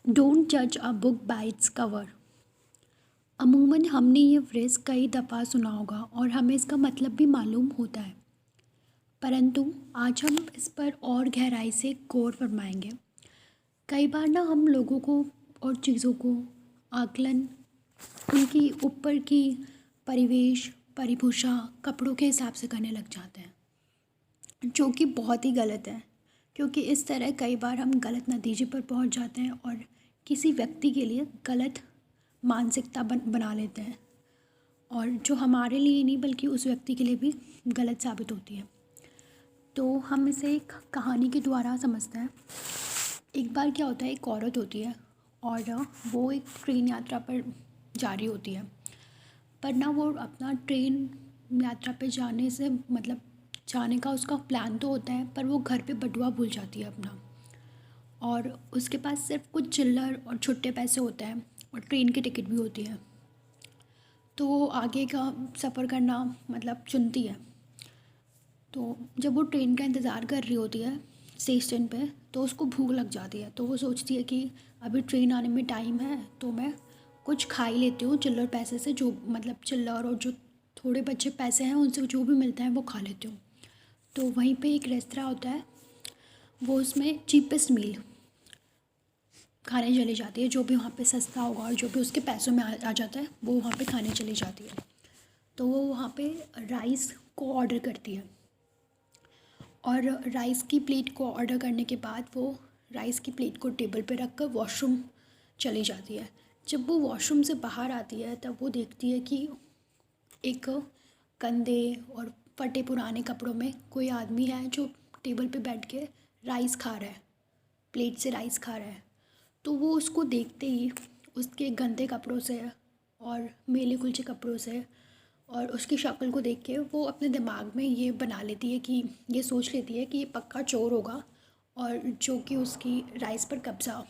Don't जज a book by its cover. अमूमन हमने ये फ्रेज़ कई दफ़ा सुना होगा और हमें इसका मतलब भी मालूम होता है, परंतु आज हम इस पर और गहराई से गौर फरमाएंगे। कई बार ना हम लोगों को और चीज़ों को आकलन उनकी ऊपर की परिवेश, परिभूषा, कपड़ों के हिसाब से करने लग जाते हैं, जो कि बहुत ही गलत है। क्योंकि इस तरह कई बार हम गलत नतीजे पर पहुंच जाते हैं और किसी व्यक्ति के लिए गलत मानसिकता बना लेते हैं, और जो हमारे लिए नहीं बल्कि उस व्यक्ति के लिए भी गलत साबित होती है। तो हम इसे एक कहानी के द्वारा समझते हैं। एक बार क्या होता है, एक औरत होती है और वो एक ट्रेन यात्रा पर जा रही होती है, पर ना वो अपना ट्रेन यात्रा पे जाने से मतलब जाने का उसका प्लान तो होता है, पर वो घर पे बटुआ भूल जाती है अपना, और उसके पास सिर्फ कुछ चिल्लर और छुट्टे पैसे होते हैं और ट्रेन की टिकट भी होती है। तो वो आगे का सफ़र करना मतलब चुनती है। तो जब वो ट्रेन का इंतज़ार कर रही होती है स्टेशन पे, तो उसको भूख लग जाती है। तो वो सोचती है कि अभी ट्रेन आने में टाइम है, तो मैं कुछ खा ही लेती हूँ चिल्लर पैसे से, जो मतलब चिल्लर और जो थोड़े बचे पैसे हैं उनसे जो भी मिलता है वो खा लेती हूँ। तो वहीं पे एक रेस्तरां होता है, वो उसमें चीपेस्ट मील खाने चली जाती है, जो भी वहाँ पे सस्ता होगा और जो भी उसके पैसों में आ जाता है वो वहाँ पे खाने चली जाती है। तो वो वहाँ पे राइस को ऑर्डर करती है, और राइस की प्लेट को ऑर्डर करने के बाद वो राइस की प्लेट को टेबल पे रख कर वॉशरूम चली जाती है। जब वो वॉशरूम से बाहर आती है तब वो देखती है कि एक गंदे और फटे पुराने कपड़ों में कोई आदमी है जो टेबल पे बैठ के राइस खा रहा है, प्लेट से राइस खा रहा है। तो वो उसको देखते ही उसके गंदे कपड़ों से और मैले कुलचे कपड़ों से और उसकी शक्ल को देख के वो अपने दिमाग में ये बना लेती है कि ये सोच लेती है कि ये पक्का चोर होगा, और जो कि उसकी राइस पर कब्ज़ा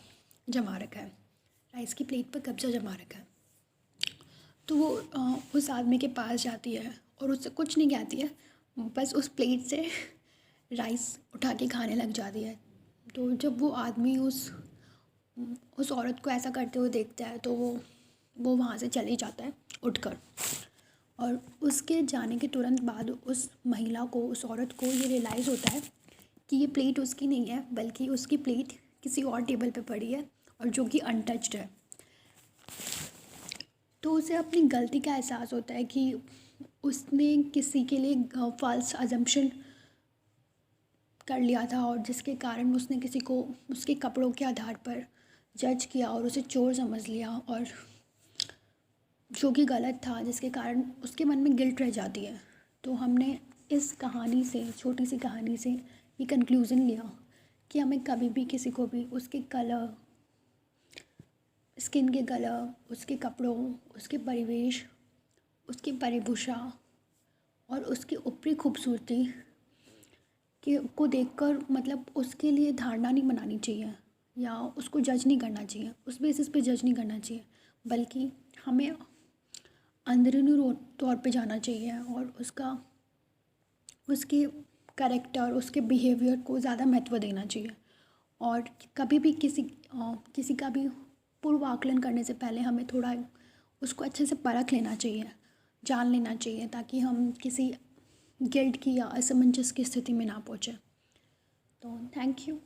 जमा रखा है, राइस की प्लेट पर कब्ज़ा जमा रखा है। तो वो उस आदमी के पास जाती है और उससे कुछ नहीं कहती है, बस उस प्लेट से राइस उठा के खाने लग जाती है। तो जब वो आदमी उस औरत को ऐसा करते हुए देखता है तो वो वहाँ से चले जाता है उठकर, और उसके जाने के तुरंत बाद उस महिला को, उस औरत को ये रियलाइज़ होता है कि ये प्लेट उसकी नहीं है बल्कि उसकी प्लेट किसी और टेबल पे पड़ी है और जो कि अनटच्ड है। तो उसे अपनी गलती का एहसास होता है कि उसने किसी के लिए फॉल्स अजम्पशन कर लिया था, और जिसके कारण उसने किसी को उसके कपड़ों के आधार पर जज किया और उसे चोर समझ लिया, और जो कि गलत था, जिसके कारण उसके मन में गिल्ट रह जाती है। तो हमने इस कहानी से, छोटी सी कहानी से ये कंक्लूज़न लिया कि हमें कभी भी किसी को भी उसके कलर, स्किन के कलर, उसके कपड़ों, उसके परिवेश, उसकी परिभूषा और उसकी ऊपरी खूबसूरती कि को देखकर मतलब उसके लिए धारणा नहीं बनानी चाहिए या उसको जज नहीं करना चाहिए, उस बेसिस पे जज नहीं करना चाहिए, बल्कि हमें अंदरूनी तौर पे जाना चाहिए और उसके कैरेक्टर, उसके बिहेवियर को ज़्यादा महत्व देना चाहिए। और कभी भी किसी का भी पूर्व आकलन करने से पहले हमें थोड़ा उसको अच्छे से परख लेना चाहिए, जान लेना चाहिए, ताकि हम किसी गिल्ट की या असमंजस की स्थिति में ना पहुँचे। तो थैंक यू।